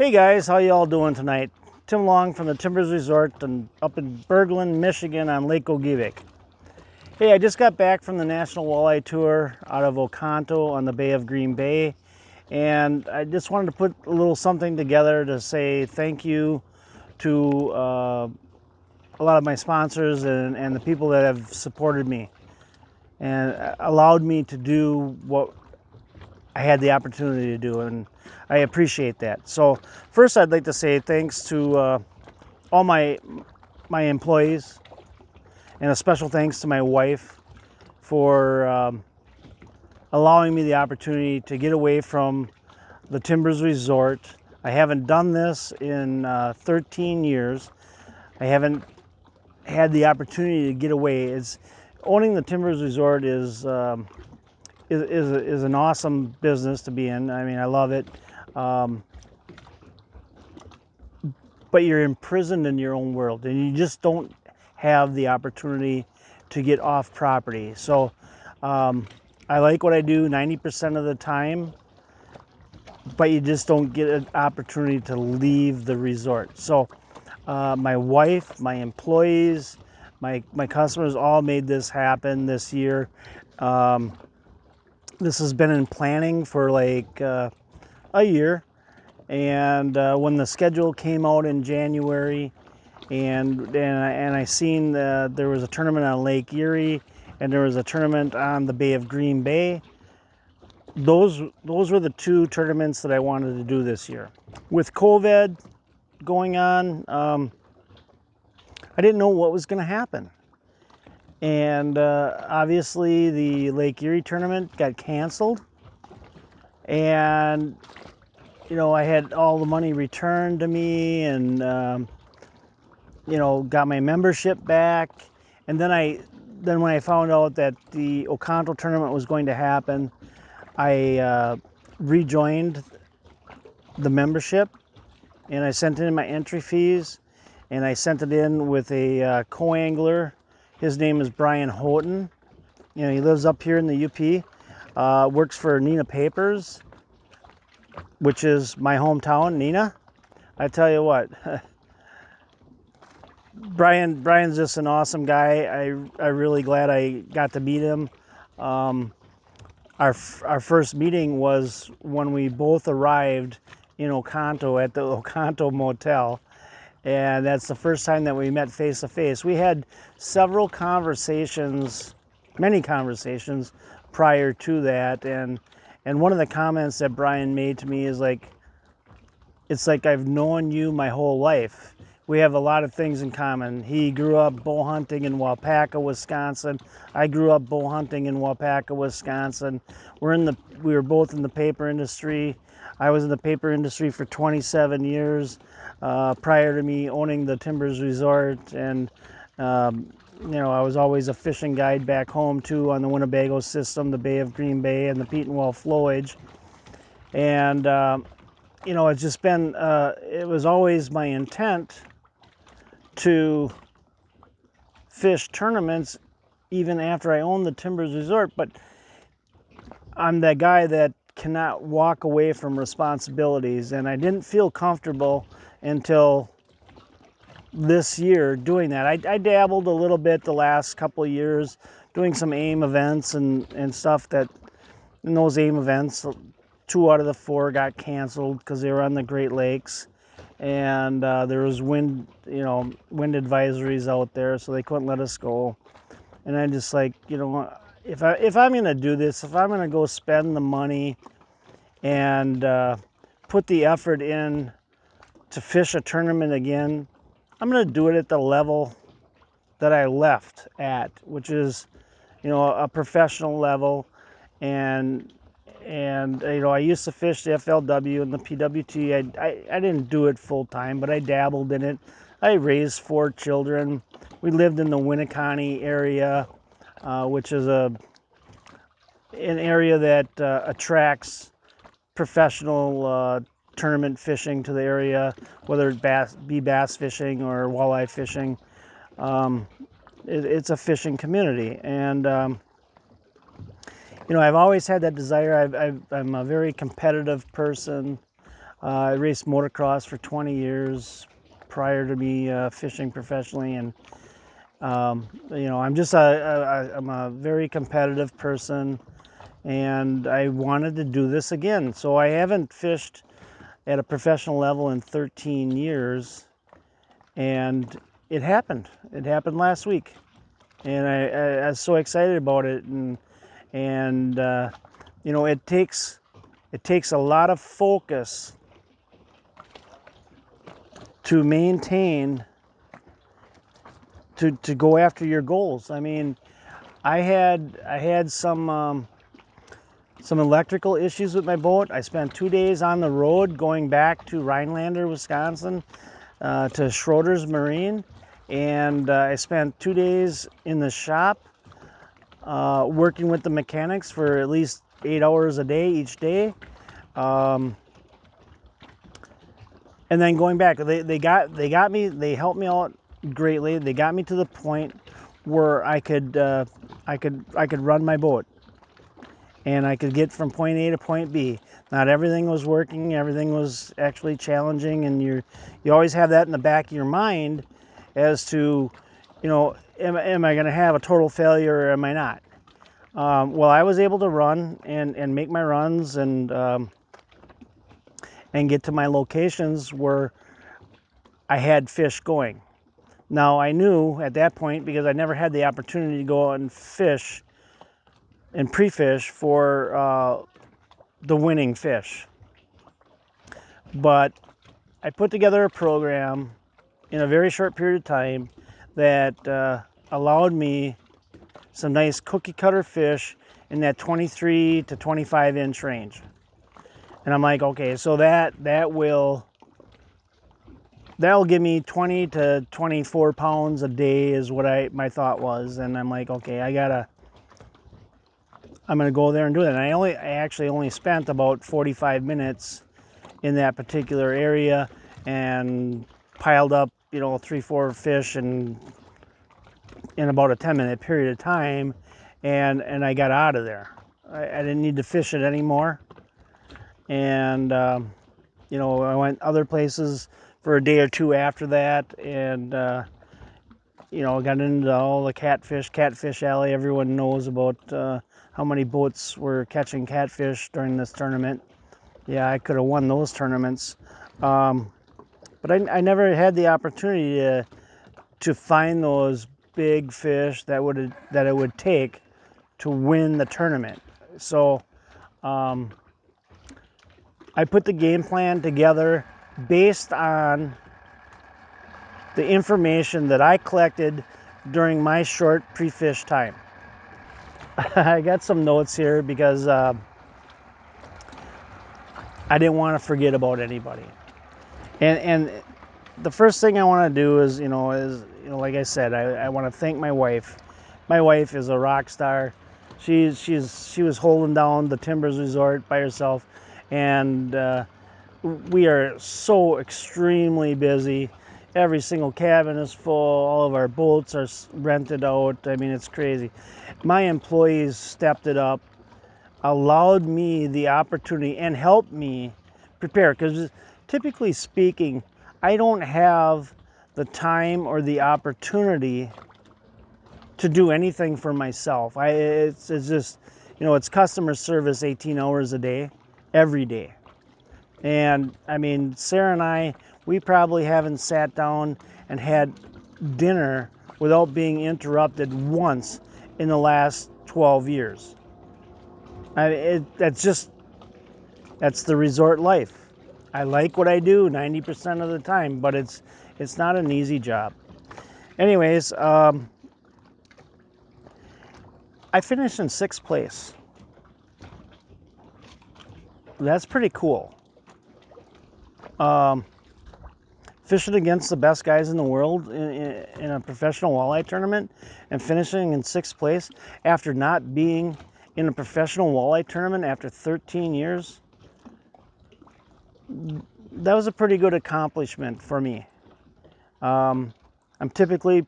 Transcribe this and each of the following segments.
Hey guys, how y'all doing tonight? Tim Long from the Timbers Resort and up in Berglund, Michigan on Lake Ogievik. Hey, I just got back from the National Walleye Tour out of Oconto on the Bay of Greenbay, and I just wanted to put a little something together to say thank you to a lot of my sponsors and the people that have supported me and allowed me to do what I had the opportunity to do, and I appreciate that. So first I'd like to say thanks to all my employees, and a special thanks to my wife for allowing me the opportunity to get away from the Timbers Resort. I haven't done this in 13 years. I haven't had the opportunity to get away. Owning the Timbers Resort is an awesome business to be in. I mean, I love it. But you're imprisoned in your own world, and you just don't have the opportunity to get off property. So I like what I do 90% of the time, but you just don't get an opportunity to leave the resort. So my wife, my employees, my customers all made this happen this year. This has been in planning for like a year. And when the schedule came out in January, and I seen there was a tournament on Lake Erie, and there was a tournament on the Bay of Greenbay. Those were the two tournaments that I wanted to do this year. With COVID going on, I didn't know what was going to happen, and obviously the Lake Erie tournament got canceled, and I had all the money returned to me, and got my membership back. And then when I found out that the Oconto tournament was going to happen, I rejoined the membership, and I sent in my entry fees, and I sent it in with a co-angler. His name is Brian Houghton. He lives up here in the UP, works for Nina Papers, which is my hometown. Nina, I tell you what, Brian's just an awesome guy. I'm really glad I got to meet him. Our first meeting was when we both arrived in Oconto at the Oconto Motel, and that's the first time that we met face to face. We had several conversations, many conversations prior to that, and one of the comments that Brian made to me is like, it's like I've known you my whole life. We have a lot of things in common. He grew up bow hunting in Waupaca, Wisconsin. I grew up bow hunting in Waupaca, Wisconsin. We were both in the paper industry. I was in the paper industry for 27 years prior to me owning the Timbers Resort, and I was always a fishing guide back home too on the Winnebago system, the Bay of Greenbay, and the Petenwell flowage. And it's just been, it was always my intent to fish tournaments even after I owned the Timbers Resort, but I'm that guy that cannot walk away from responsibilities, and I didn't feel comfortable until this year doing that. I dabbled a little bit the last couple of years doing some AIM events and stuff. That in those AIM events, 2 out of the 4 got canceled because they were on the Great Lakes, and there was wind advisories out there, so they couldn't let us go. And I'm just like, if I'm gonna do this, if I'm gonna go spend the money and put the effort in to fish a tournament again, I'm gonna do it at the level that I left at, which is a professional level. And I used to fish the FLW and the PWT. I didn't do it full time, but I dabbled in it. I raised 4 children. We lived in the Winneconne area, which is an area that attracts professional tournament fishing to the area, whether it be bass fishing or walleye fishing. It's a fishing community, and I've always had that desire. I'm a very competitive person. I raced motocross for 20 years prior to me fishing professionally, and you know, I'm a very competitive person, and I wanted to do this again. So I haven't fished at a professional level in 13 years, and it happened. It happened last week, and I was so excited about it, and you know, it takes a lot of focus to maintain to go after your goals. I mean, I had some electrical issues with my boat. I spent 2 days on the road going back to Rhinelander, Wisconsin, to Schroeder's Marine, and I spent 2 days in the shop working with the mechanics for at least 8 hours a day each day. And then going back, they got me. They helped me out greatly. They got me to the point where I could run my boat, and I could get from point A to point B. Not everything was working. Everything was actually challenging, and you always have that in the back of your mind as to, you know, am I going to have a total failure or am I not? Well, I was able to run and make my runs and get to my locations where I had fish going. Now, I knew at that point, because I never had the opportunity to go out and fish and pre-fish for the winning fish. But I put together a program in a very short period of time that allowed me some nice cookie cutter fish in that 23 to 25 inch range. And I'm like, okay, so that'll give me 20 to 24 pounds a day is what my thought was. And I'm like, okay, I'm gonna go there and do that. And I actually only spent about 45 minutes in that particular area and piled up, you know, 3-4 fish in about a 10-minute period of time, and I got out of there. I didn't need to fish it anymore. And you know, I went other places for a day or two after that, and you know, got into all the catfish alley. Everyone knows about how many boats were catching catfish during this tournament. Yeah, I could have won those tournaments, but I never had the opportunity to find those big fish that it would take to win the tournament. So I put the game plan together based on the information that I collected during my short pre-fish time. I got some notes here because I didn't want to forget about anybody. And the first thing I want to do is, like I said, I want to thank my wife. My wife is a rock star. She was holding down the Timbers Resort by herself, and we are so extremely busy. Every single cabin is full. All of our boats are rented out. I mean, it's crazy. My employees stepped it up, allowed me the opportunity, and helped me prepare. Because typically speaking, I don't have the time or the opportunity to do anything for myself. It's just, it's customer service 18 hours a day, every day. And I mean, Sarah and I, we probably haven't sat down and had dinner without being interrupted once in the last 12 years. That's the resort life. I like what I do 90% of the time, but it's not an easy job. Anyways, I finished in 6th place. That's pretty cool. Fishing against the best guys in the world in a professional walleye tournament and finishing in 6th place after not being in a professional walleye tournament after 13 years, that was a pretty good accomplishment for me. I'm typically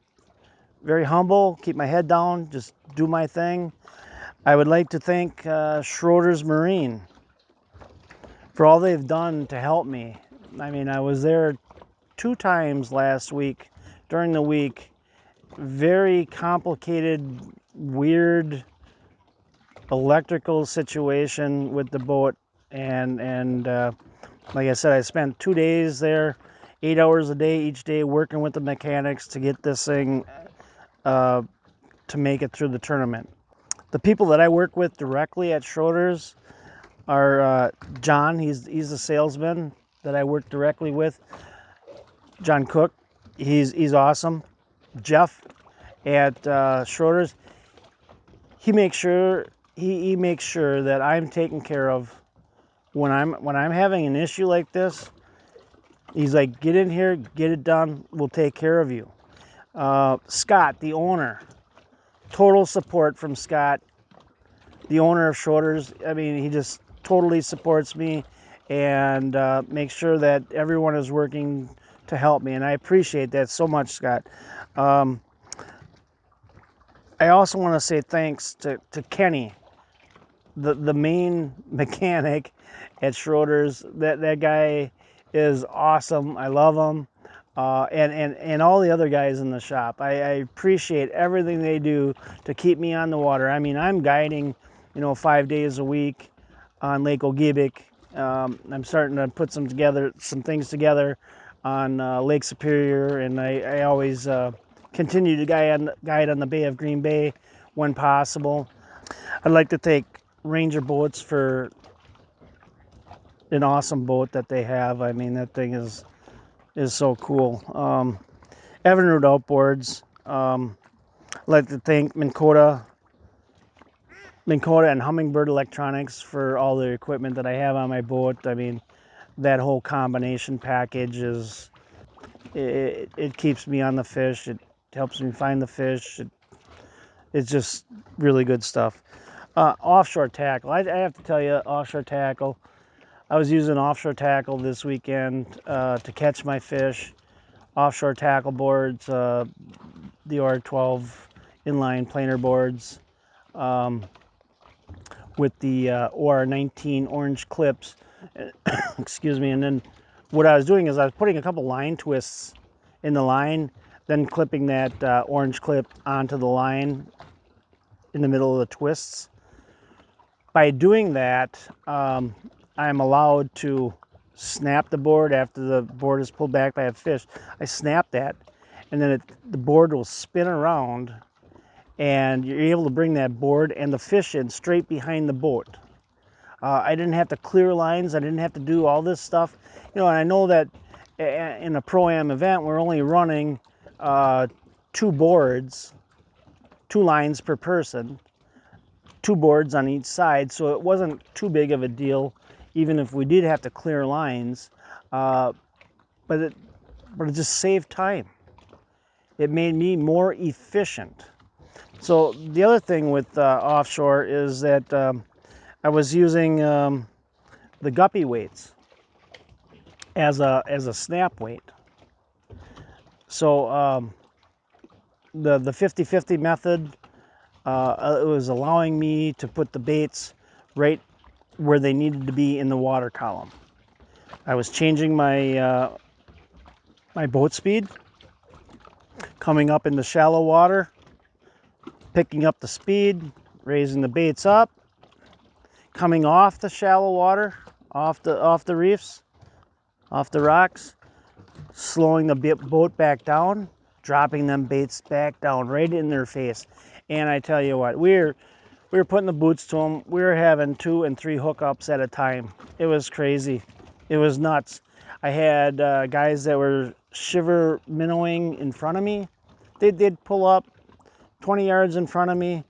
very humble, keep my head down, just do my thing. I would like to thank Schroeder's Marine for all they've done to help me. I mean, I was there 2 times last week during the week. Very complicated, weird electrical situation with the boat, and like I said, I spent 2 days there, 8 hours a day each day, working with the mechanics to get this thing to make it through the tournament. The people that I work with directly at Schroeder's are John. He's the salesman that I work directly with. John Cook, he's awesome. Jeff at Schroeder's, he makes sure that I'm taken care of when I'm having an issue like this. He's like, get in here, get it done. We'll take care of you. Scott, the owner, total support from Scott, the owner of Schroeder's. I mean, he just totally supports me and makes sure that everyone is working to help me, and I appreciate that so much, Scott. I also want to say thanks to Kenny, the main mechanic at Schroeder's. That guy is awesome. I love him. And all the other guys in the shop. I appreciate everything they do to keep me on the water. I mean, I'm guiding, 5 days a week on Lake Ogeebic. I'm starting to put some things together on Lake Superior, and I always continue to guide on the Bay of Greenbay when possible. I'd like to thank Ranger Boats for an awesome boat that they have. I mean, that thing is so cool. Evinrude Outboards. I'd like to thank Minn Kota and Hummingbird Electronics for all the equipment that I have on my boat. I mean, that whole combination package it keeps me on the fish. It helps me find the fish. It's just really good stuff. Offshore tackle. I have to tell you, offshore tackle. I was using offshore tackle this weekend to catch my fish. Offshore tackle boards, the R12 inline planer boards with the OR19 orange clips. Excuse me. And then what I was doing is I was putting a couple line twists in the line, then clipping that orange clip onto the line in the middle of the twists. By doing that, I'm allowed to snap the board after the board is pulled back by a fish. I snap that, and then the board will spin around, and you're able to bring that board and the fish in straight behind the boat. I didn't have to clear lines. I didn't have to do all this stuff. And I know that in a Pro-Am event, we're only running 2 boards, 2 lines per person, 2 boards on each side, so it wasn't too big of a deal, even if we did have to clear lines. But it just saved time. It made me more efficient. So the other thing with offshore is that I was using the guppy weights as a snap weight. So the 50-50 method, it was allowing me to put the baits right where they needed to be in the water column. I was changing my my boat speed, coming up in the shallow water, picking up the speed, raising the baits up, coming off the shallow water, off the reefs, off the rocks, slowing the boat back down, dropping them baits back down right in their face. And I tell you what, we were putting the boots to them. We were having 2 and 3 hookups at a time. It was crazy. It was nuts. I had guys that were shiver minnowing in front of me. They'd pull up 20 yards in front of me,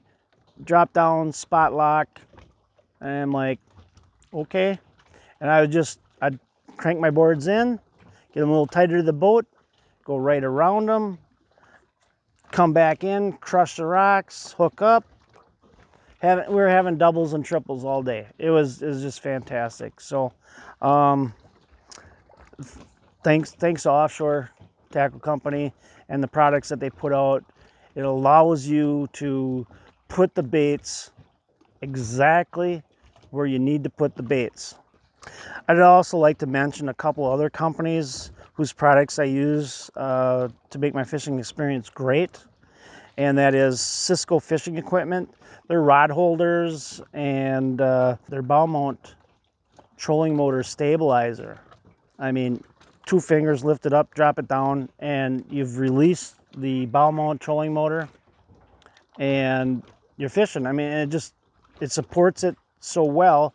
drop down, spot lock, and I'm like, okay. And I'd crank my boards in, get them a little tighter to the boat, go right around them, come back in, crush the rocks, hook up. We were having doubles and triples all day. It was just fantastic. So thanks to Offshore Tackle Company and the products that they put out. It allows you to put the baits exactly where you need to put the baits. I'd also like to mention a couple other companies whose products I use to make my fishing experience great, and that is Cisco Fishing Equipment. Their rod holders and their bow mount trolling motor stabilizer. I mean, two fingers lift it up, drop it down, and you've released the bow mount trolling motor, and you're fishing. I mean, it supports it so well.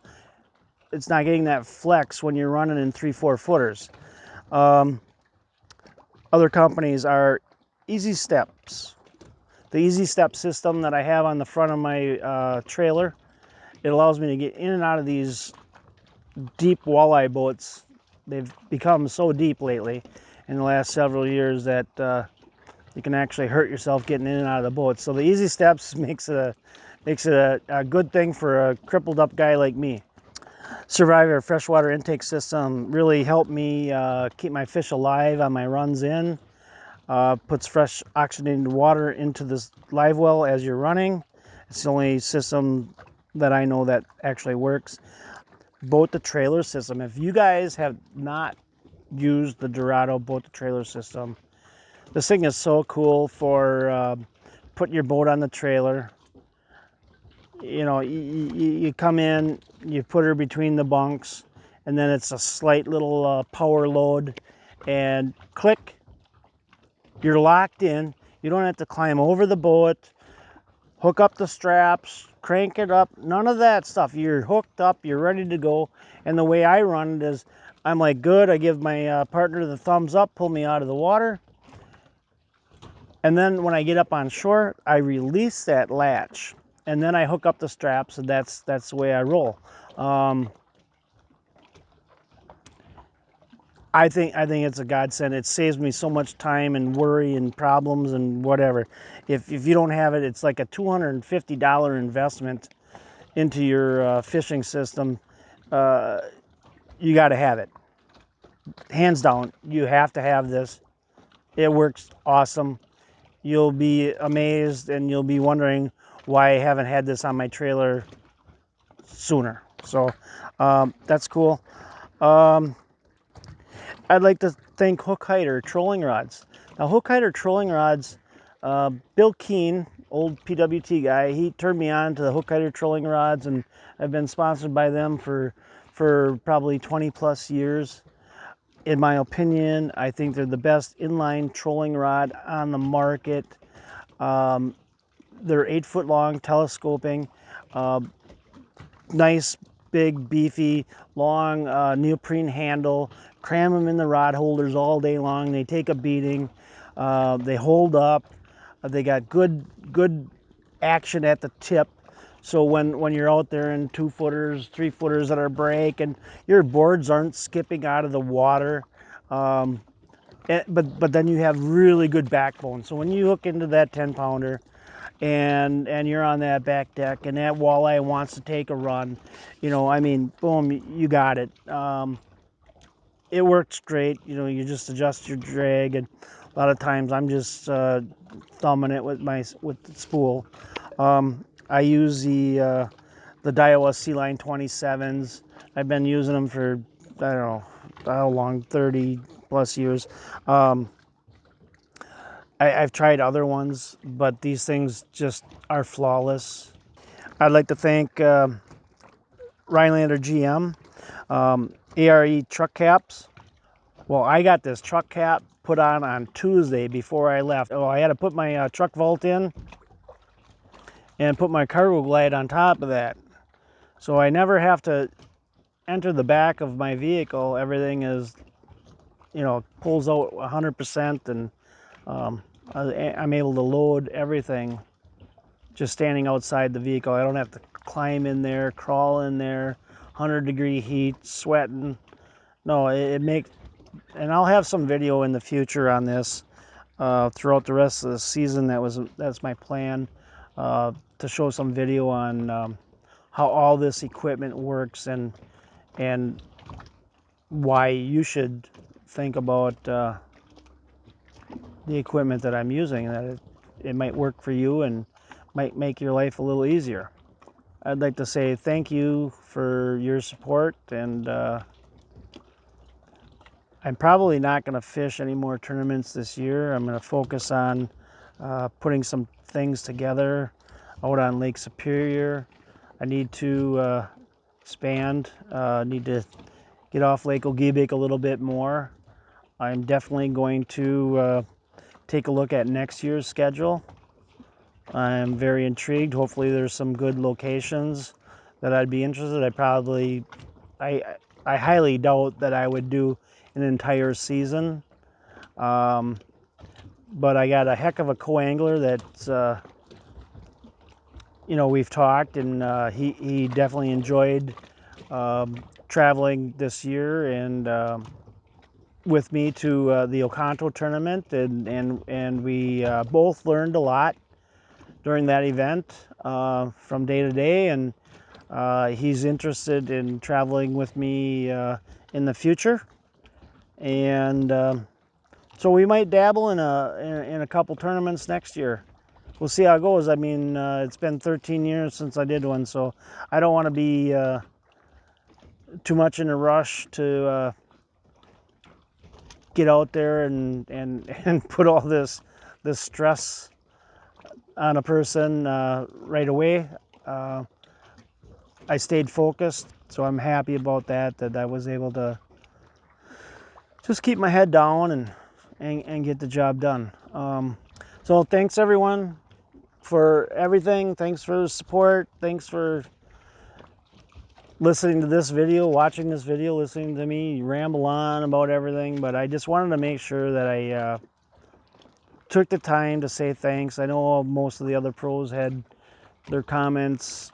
It's not getting that flex when you're running in 3-4 footers. Other companies are Easy Steps. The Easy Step system that I have on the front of my trailer, it allows me to get in and out of these deep walleye boats. They've become so deep lately in the last several years that you can actually hurt yourself getting in and out of the boat. So the Easy Steps makes it a good thing for a crippled up guy like me. Survivor freshwater intake system really helped me keep my fish alive on my runs in. Puts fresh oxygenated water into this live well as you're running. It's the only system that I know that actually works. Boat to trailer system. If you guys have not used the Dorado boat to trailer system, this thing is so cool for putting your boat on the trailer. You know, you come in, you put her between the bunks, and then it's a slight little power load, and click, you're locked in. You don't have to climb over the boat, hook up the straps, crank it up, none of that stuff. You're hooked up, you're ready to go. And the way I run it is, I'm like, good, I give my partner the thumbs up, pull me out of the water. And then when I get up on shore, I release that latch, and then I hook up the straps, and that's the way I roll. I think it's a godsend. It saves me so much time and worry and problems and whatever. If you don't have it, it's like a $250 investment into your fishing system. You got to have it. Hands down, you have to have this. It works awesome. You'll be amazed and you'll be wondering why I haven't had this on my trailer sooner. So that's cool. I'd like to thank Hook Hider Trolling Rods. Now, Hook Hider Trolling Rods, Bill Keene, old PWT guy, he turned me on to the Hook Hider Trolling Rods, and I've been sponsored by them for probably 20 plus years. In my opinion, I think they're the best inline trolling rod on the market. They're 8-foot long, telescoping, nice, big, beefy, long neoprene handle. Cram them in the rod holders all day long. They take a beating. They hold up. They got good action at the tip. So when you're out there in 2-footers, 3-footers that are break, and your boards aren't skipping out of the water, but then you have really good backbone. So when you hook into that 10-pounder, and you're on that back deck, and that walleye wants to take a run, you know, I mean, boom, you got it. It works great. You know, you just adjust your drag, and a lot of times I'm just thumbing it with the spool. I use the Daiwa Sea-Line 27s. I've been using them for, I don't know how long, 30 plus years. I've tried other ones, but these things just are flawless. I'd like to thank Rhinelander GM, ARE truck caps. Well, I got this truck cap put on Tuesday before I left. Oh, I had to put my truck vault in and put my cargo glide on top of that. So I never have to enter the back of my vehicle. Everything is, you know, pulls out 100%, and I'm able to load everything just standing outside the vehicle. I don't have to climb in there, crawl in there, 100-degree heat, sweating. No, it makes, and I'll have some video in the future on this throughout the rest of the season. That's my plan, to show some video on how all this equipment works, and why you should think about the equipment that I'm using, that it might work for you and might make your life a little easier. I'd like to say thank you for your support, and I'm probably not going to fish any more tournaments this year. I'm going to focus on putting some things together out on Lake Superior. I need to expand, need to get off Lake Ogeebic a little bit more. I'm definitely going to take a look at next year's schedule. I'm very intrigued. Hopefully there's some good locations that I'd be interested. I highly doubt that I would do an entire season. But I got a heck of a co-angler that, we've talked, and he definitely enjoyed traveling this year and with me to the Oconto tournament, and we both learned a lot during that event from day to day, and he's interested in traveling with me in the future, and so we might dabble in a couple tournaments next year. We'll see how it goes. I mean, it's been 13 years since I did one, so I don't want to be too much in a rush to get out there and put all this stress on a person right away. I stayed focused, so I'm happy about that I was able to just keep my head down and get the job done. So thanks everyone for everything. Thanks for the support. Thanks for listening to this video, watching this video, listening to me ramble on about everything. But I just wanted to make sure that I took the time to say thanks. I know most of the other pros had their comments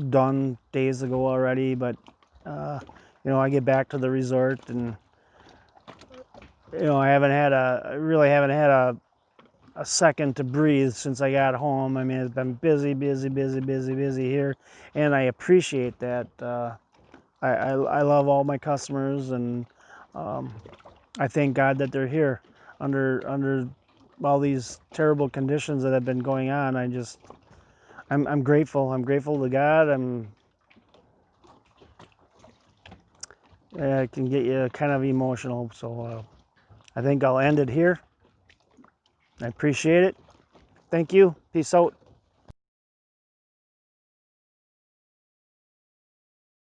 done days ago already, but I get back to the resort, and I really haven't had a second to breathe since I got home. I mean, it's been busy here, and I appreciate that. I love all my customers, and I thank God that they're here under all these terrible conditions that have been going on. I'm grateful. I'm grateful to God. It can get you kind of emotional, so I think I'll end it here. I appreciate it. Thank you. Peace out.